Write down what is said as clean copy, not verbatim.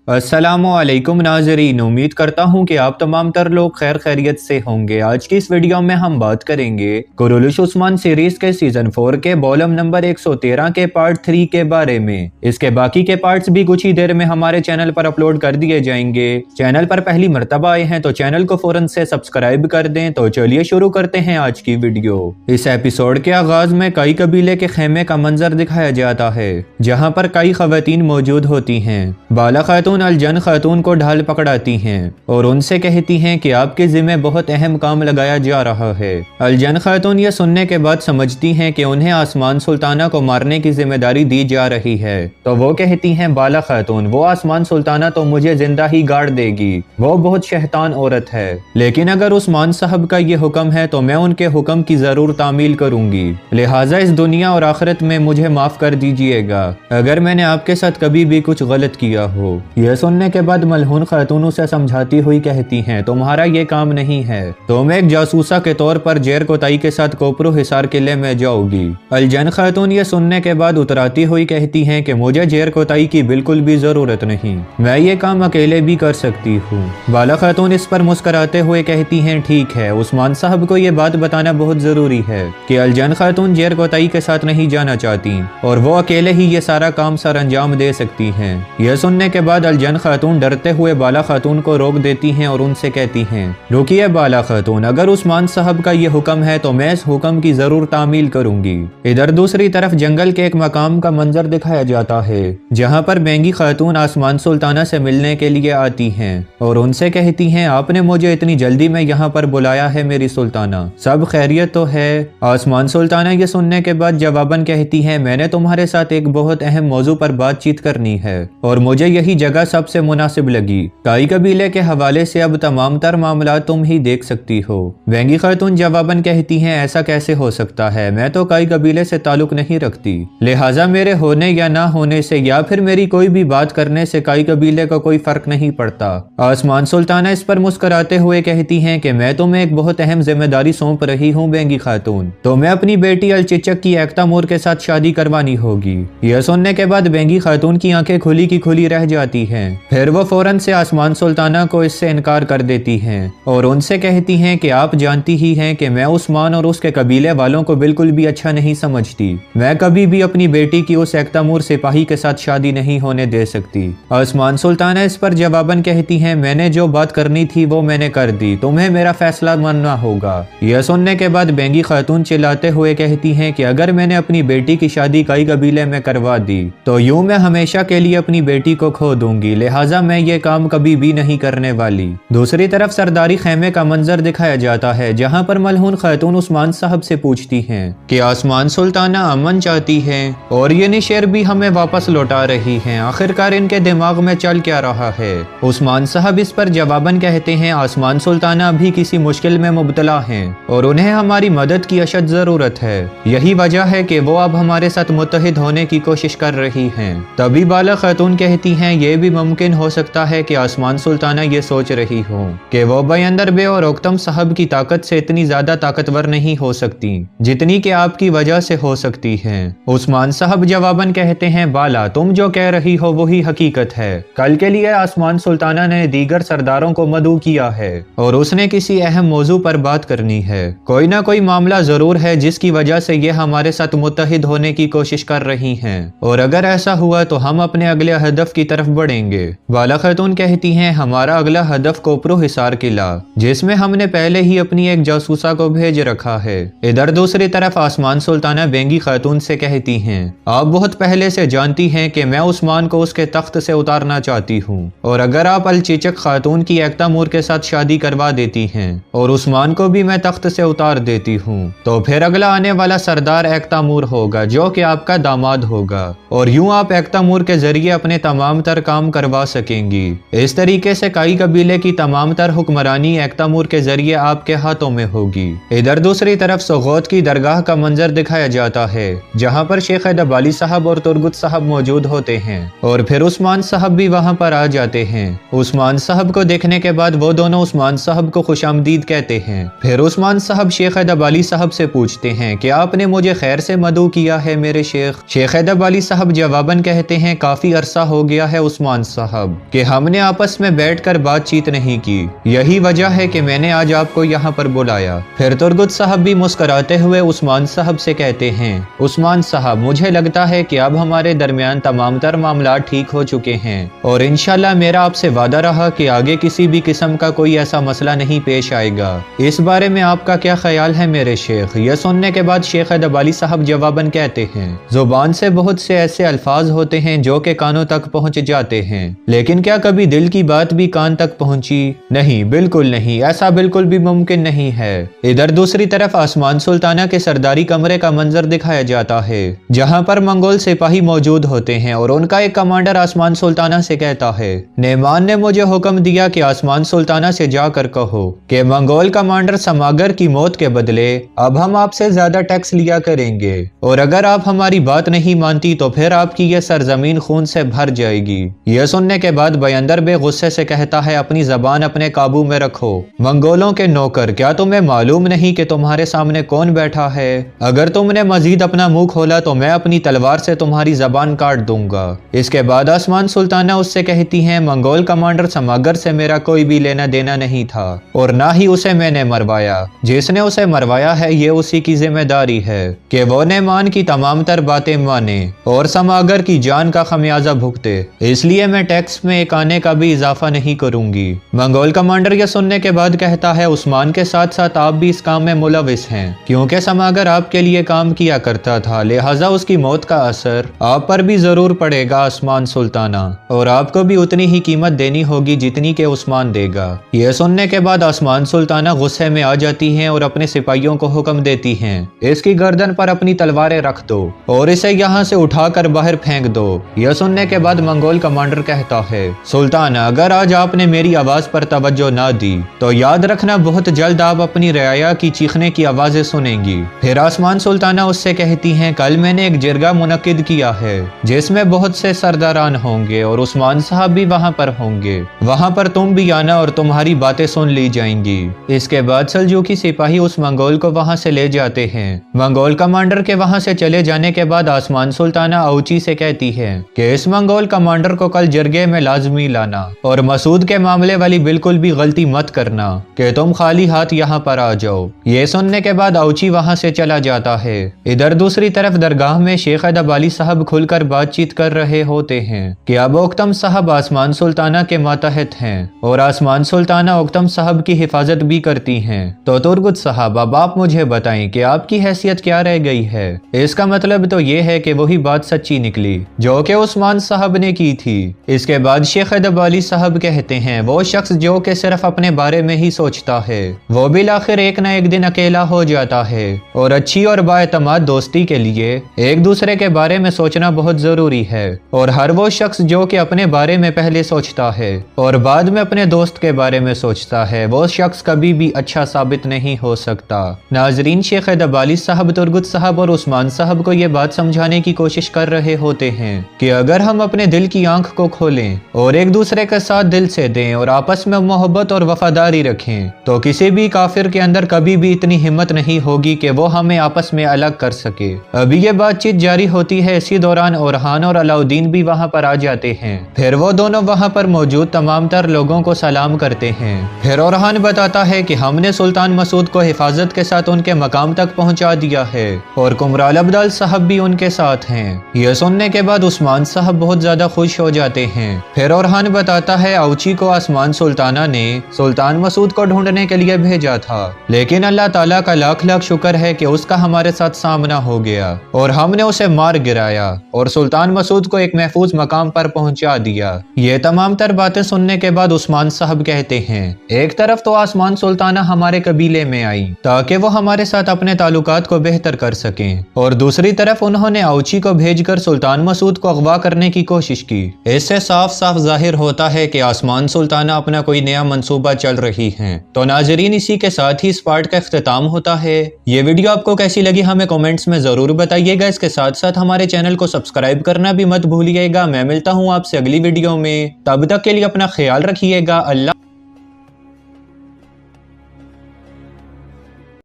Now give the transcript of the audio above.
अस्सलामुअलैकुम नाज़रीन, उम्मीद करता हूँ कि आप तमाम तर लोग खैर खैरियत से होंगे। आज की इस वीडियो में हम बात करेंगे कुरुलुश उस्मान सीरीज के सीजन 4 के वॉल्यूम नंबर 113 के पार्ट 3 के बारे में। इसके बाकी के पार्ट्स भी कुछ ही देर में हमारे चैनल पर अपलोड कर दिए जाएंगे। चैनल पर पहली मर्तबा आए हैं तो चैनल को फौरन से सब्सक्राइब कर दें। तो चलिए शुरू करते हैं आज की वीडियो। इस एपिसोड के आगाज में कई कबीले के खेमे का मंजर दिखाया जाता है, जहाँ पर कई खवातीन मौजूद होती हैं। बाला खातून अलजन खातून को ढाल पकड़ाती हैं और उनसे कहती हैं कि आपके जिम्मे बहुत अहम काम लगाया जा रहा है। अलजन खातून यह सुनने के बाद समझती हैं कि उन्हें आसमान सुल्ताना को मारने की जिम्मेदारी दी जा रही है। तो वो कहती हैं, बाला खातून, वो आसमान सुल्ताना तो मुझे जिंदा ही गाड़ देगी, वो बहुत शैतान औरत है। लेकिन अगर उस्मान साहब का ये हुक्म है तो मैं उनके हुक्म की जरूर तामील करूंगी, लिहाजा इस दुनिया और आखिरत में मुझे माफ कर दीजिएगा अगर मैंने आपके साथ कभी भी कुछ गलत किया हो। यह सुनने के बाद मलहून खातून उसे समझाती हुई कहती हैं, तुम्हारा ये काम नहीं है, तुम एक जासूसा के तौर पर जेर कोताई के साथ कोपरू हिसार किले में जाओगी। अलजन खातून ये सुनने के बाद उतराती हुई कहती हैं कि मुझे जेर कोताई की बिल्कुल भी जरूरत नहीं, मैं ये काम अकेले भी कर सकती हूँ। बाला खातून इस पर मुस्कुराते हुए कहती हैं, ठीक है, उस्मान साहब को ये बात बताना बहुत जरूरी है कि अलजन खातून जेर कोताई के साथ नहीं जाना चाहती और वो अकेले ही ये सारा काम सर अंजाम दे सकती हैं। यह सुनने के बाद अलजन खातून डरते हुए बाला खातून को रोक देती हैं और उनसे कहती हैं, रुकिए बाला खातून, अगर उस्मान साहब का ये हुक्म है तो मैं इस हुक्म की जरूर तामील करूंगी। इधर दूसरी तरफ जंगल के एक मकाम का मंजर दिखाया जाता है, जहाँ पर बेंगी खातून आसमान सुल्ताना से मिलने के लिए आती हैं और उनसे कहती हैं, आपने मुझे इतनी जल्दी में यहाँ पर बुलाया है मेरी सुल्ताना, सब खैरियत तो है? आसमान सुल्ताना ये सुनने के बाद जवाबन कहती है, मैंने तुम्हारे साथ एक बहुत अहम मौजू पर बातचीत करनी है और मुझे यही जगह सबसे मुनासिब लगी। काई कबीले के हवाले से अब तमाम तर मामला तुम ही देख सकती हो। वेंगी खातून जवाबन कहती हैं, ऐसा कैसे हो सकता है, मैं तो काई कबीले से ताल्लुक नहीं रखती, लिहाजा मेरे होने या ना होने से या फिर मेरी कोई भी बात करने से काई कबीले का कोई फर्क नहीं पड़ता। आसमान सुल्ताना इस पर मुस्कुराते हुए कहती हैं कि मैं तुम्हें एक बहुत अहम जिम्मेदारी सौंप रही हूँ बेंगी खातून, तो मैं अपनी बेटी अलचिचक की एकता मोर के साथ शादी करवानी होगी। यह सुनने के बाद बेंगी खातून की आंखें खुली की खुली रह जाती हैं। फिर वो फौरन से आसमान सुल्ताना को इससे इनकार कर देती हैं और उनसे कहती हैं कि आप जानती ही हैं कि मैं उस्मान और उसके कबीले वालों को बिल्कुल भी अच्छा नहीं समझती, मैं कभी भी अपनी बेटी की उस एकतामूर सिपाही के साथ शादी नहीं होने दे सकती। आसमान सुल्ताना इस पर जवाबन कहती हैं, मैंने जो बात करनी थी वो मैंने कर दी, तुम्हें मेरा फैसला मानना होगा। यह सुनने के बाद बेंगी खातून चिल्लाते हुए कहती हैं कि अगर मैंने अपनी बेटी की शादी कई कबीले में करवा दी तो यूं मैं हमेशा के लिए अपनी बेटी को खो दूंगी, लिहाजा मैं ये काम कभी भी नहीं करने वाली। दूसरी तरफ सरदारी खेमे का मंजर दिखाया जाता है, जहाँ पर मलहून खातून उस्मान साहब से पूछती हैं कि आसमान सुल्ताना अमन चाहती है और ये निशेर भी हमें वापस लौटा रही हैं, आखिरकार इनके दिमाग में चल क्या रहा है। उस्मान साहब इस पर जवाबन कहते हैं, आसमान सुल्ताना भी किसी मुश्किल में मुब्तला हैं और उन्हें हमारी मदद की अशद जरूरत है, यही वजह है कि वो अब हमारे साथ मुत्तहिद होने की कोशिश कर रही हैं। तभी बाला खातून कहती हैं, ये भी मुमकिन हो सकता है कि आसमान सुल्ताना ये सोच रही हो कि वो बयंदर बे और ओक्तम साहब की ताकत से इतनी ज्यादा ताकतवर नहीं हो सकती जितनी कि आपकी वजह से हो सकती है। उस्मान साहब जवाबन कहते हैं, बाला, तुम जो कह रही हो वही हकीकत है। कल के लिए आसमान सुल्ताना ने दीगर सरदारों को मदऊ किया है और उसने किसी अहम मौजू पर बात करनी है, कोई ना कोई मामला जरूर है जिसकी वजह से ये हमारे साथ मुत्तहिद होने की कोशिश कर रही हैं और अगर ऐसा हुआ तो हम अपने अगले हदफ की तरफ बढ़ेंगे। बाला खातून कहती हैं, हमारा अगला हदफ कोपरू हिसार किला, जिसमें हमने पहले ही अपनी एक जासूसा को भेज रखा है। इधर दूसरी तरफ आसमान सुल्ताना बेंगी खातून से कहती हैं, आप बहुत पहले से जानती हैं कि मैं उस्मान को उसके तख्त से उतारना चाहती हूँ और अगर आप अलचिचक खातून की एकता मूर के साथ शादी करवा देती हैं और उस्मान को भी मैं तख्त से उतार देती हूँ तो फिर अगला आने वाला सरदार एकता मूर होगा जो कि आपका दामाद होगा और यूं आप एकता मूर के जरिए अपने तमाम तर काम करवा सकेंगी। इस तरीके से काई कबीले की तमाम तर हुक्मरानी एकतामूर के जरिए आपके हाथों में होगी। इधर दूसरी तरफ सोगोत की दरगाह का मंजर दिखाया जाता है, जहाँ पर शेख हैदर अली साहब और तुरगुत साहब मौजूद होते हैं और फिर उस्मान साहब भी वहाँ पर आ जाते हैं। उस्मान साहब को देखने के बाद वो दोनों उस्मान साहब को खुशामदीद कहते हैं। फिर उस्मान साहब शेख हैदर अली साहब से पूछते हैं कि आपने मुझे खैर से मदऊ किया है मेरे शेख। शेख हैदर अली साहब जवाबन कहते हैं, काफी अरसा हो गया है उस्मान उस्मान साहब कि हमने आपस में बैठकर बातचीत नहीं की, यही वजह है कि मैंने आज आपको यहाँ पर बुलाया। फिर तुर्गुत साहब भी मुस्कुराते हुए उस्मान साहब से कहते हैं, उस्मान साहब मुझे लगता है कि अब हमारे दरमियान तमाम तर मामला ठीक हो चुके हैं और इंशाल्लाह मेरा आपसे वादा रहा कि आगे किसी भी किस्म का कोई ऐसा मसला नहीं पेश आएगा। इस बारे में आपका क्या ख्याल है मेरे शेख? यह सुनने के बाद शेख हैदर अली साहब जवाबन कहते हैं, जुबान से बहुत से ऐसे अल्फाज होते हैं जो के कानों तक पहुंच जाते हैं, लेकिन क्या कभी दिल की बात भी कान तक पहुंची? नहीं, बिल्कुल नहीं, ऐसा बिल्कुल भी मुमकिन नहीं है। इधर दूसरी तरफ आसमान सुल्ताना के सरदारी कमरे का मंजर दिखाया जाता है, जहां पर मंगोल सिपाही मौजूद होते हैं और उनका एक कमांडर आसमान सुल्ताना से कहता है, नेमान ने मुझे हुक्म दिया कि आसमान सुल्ताना से जाकर कहो कि मंगोल कमांडर समागर की मौत के बदले अब हम आपसे ज्यादा टैक्स लिया करेंगे और अगर आप हमारी बात नहीं मानती तो फिर आपकी यह सरजमीन खून से भर जाएगी। यह सुनने के बाद बयंदर बेगुस्से से कहता है, अपनी जबान अपने काबू में रखो। मंगोलों के नौकर, क्या तुम्हें मालूम नहीं कि तुम्हारे सामने कौन बैठा है? अगर तुमने मजीद अपना मुंह खोला तो मैं अपनी तलवार से तुम्हारी जबान काट दूंगा। इसके बाद आसमान सुल्ताना उससे कहती हैं, मंगोल कमांडर समागर से मेरा कोई भी लेना देना नहीं था और ना ही उसे मैंने मरवाया। जिसने उसे मरवाया है ये उसी की जिम्मेदारी है कि वो नेमान की तमाम तर बातें माने और समागर की जान का खमियाजा भुगते, इसलिए मैं टैक्स में एक आने का भी इजाफा नहीं करूंगी। मंगोल कमांडर यह सुनने के बाद कहता है, उस्मान के साथ साथ आप भी इस काम में मुलविस हैं, क्योंकि समागर आपके लिए काम किया करता था, लिहाजा उसकी मौत का असर आप पर भी जरूर पड़ेगा आसमान सुल्ताना, और आपको भी उतनी ही कीमत देनी होगी जितनी के उस्मान देगा। यह सुनने के बाद आसमान सुल्ताना गुस्से में आ जाती हैं और अपने सिपाहियों को हुक्म देती हैं, इसकी गर्दन पर अपनी तलवारें रख दो और इसे यहाँ से उठाकर बाहर फेंक दो। यह सुनने के बाद मंगोल कमांडर कहता है, सुल्ताना अगर आज आपने मेरी आवाज पर तवज्जो ना दी तो याद रखना बहुत जल्द आप अपनी रियाया की चीखने की आवाजें सुनेंगी। फिर आसमान सुल्ताना उससे कहती हैं, कल मैंने एक जिरगा मुनक्किद किया है जिसमें बहुत से सरदारान होंगे और उस्मान साहब भी वहाँ पर होंगे, वहाँ पर तुम भी आना और तुम्हारी बातें सुन ली जाएंगी। इसके बाद सल्जूकी सिपाही उस मंगोल को वहाँ से ले जाते हैं। मंगोल कमांडर के वहाँ से चले जाने के बाद आसमान सुल्ताना औची से कहती है कि इस मंगोल कमांडर को कल जरगे में लाजमी लाना और मसूद के मामले वाली बिल्कुल भी गलती मत करना कि तुम खाली हाथ यहाँ पर आ जाओ। ये सुनने के बाद औची वहाँ से चला जाता है। इधर दूसरी तरफ दरगाह में शेख हैदर अली साहब खुलकर बातचीत कर रहे होते हैं कि अब ओक्तम साहब आसमान सुल्ताना के मातहत हैं और आसमान सुल्ताना ओक्तम साहब की हिफाजत भी करती हैं। तो तुर्गुत साहब अब आप मुझे बताएं कि आपकी हैसियत क्या रह गई है? इसका मतलब तो ये है कि वही बात सच्ची निकली जो कि उस्मान साहब ने की थी। इसके बाद शेख हैदर अली साहब कहते हैं, वो शख्स जो कि सिर्फ अपने बारे में ही सोचता है वो भी आखिर एक न एक दिन अकेला हो जाता है और अच्छी और बाएतमाद दोस्ती के लिए एक दूसरे के बारे में सोचना बहुत जरूरी है। और हर वो शख्स जो कि अपने बारे में पहले सोचता है और बाद में अपने दोस्त के बारे में सोचता है वो शख्स कभी भी अच्छा साबित नहीं हो सकता। नाजरीन, शेख हैदर अली साहब तुर्गुत साहब और उस्मान साहब को ये बात समझाने की कोशिश कर रहे होते हैं कि अगर हम अपने दिल की आंख को खोलें और एक दूसरे के साथ दिल से दें और आपस में मोहब्बत और वफादारी रखें तो किसी भी काफिर के अंदर कभी भी इतनी हिम्मत नहीं होगी कि वो हमें आपस में अलग कर सके। अभी ये बातचीत जारी होती है, इसी दौरान ओरहान और अलाउद्दीन भी वहाँ पर आ जाते हैं। फिर वो दोनों वहाँ पर मौजूद तमाम तर लोगों को सलाम करते हैं। फिर ओरहान बताता है कि हमने सुल्तान मसूद को हिफाजत के साथ उनके मकाम तक पहुँचा दिया है और कुमराल अब्दाल साहब भी उनके साथ हैं। यह सुनने के बाद उस्मान साहब बहुत ज्यादा खुश हो जाते हैं। फिर ओरहान बताता है, औची को आसमान सुल्ताना ने सुल्तान मसूद को ढूंढने के लिए भेजा था, लेकिन अल्लाह ताला का लाख लाख शुक्र है कि उसका हमारे साथ सामना हो गया और हमने उसे मार गिराया और सुल्तान मसूद को एक महफूज मकाम पर पहुंचा दिया। ये तमाम तर बातें सुनने के बाद उस्मान साहब कहते हैं, एक तरफ तो आसमान सुल्ताना हमारे कबीले में आई ताकि वो हमारे साथ अपने ताल्लुकात को बेहतर कर सकें और दूसरी तरफ उन्होंने औची को भेजकर सुल्तान मसूद को अगवा करने की कोशिश की। इससे साफ साफ जाहिर होता है कि आसमान सुल्ताना अपना कोई नया मंसूबा चल रही हैं। तो नाजरीन, इसी के साथ ही इस पार्ट का इख्तिताम होता है। ये वीडियो आपको कैसी लगी हमें कमेंट्स में जरूर बताइएगा। इसके साथ साथ हमारे चैनल को सब्सक्राइब करना भी मत भूलिएगा। मैं मिलता हूँ आपसे अगली वीडियो में, तब तक के लिए अपना ख्याल रखिएगा। अल्लाह।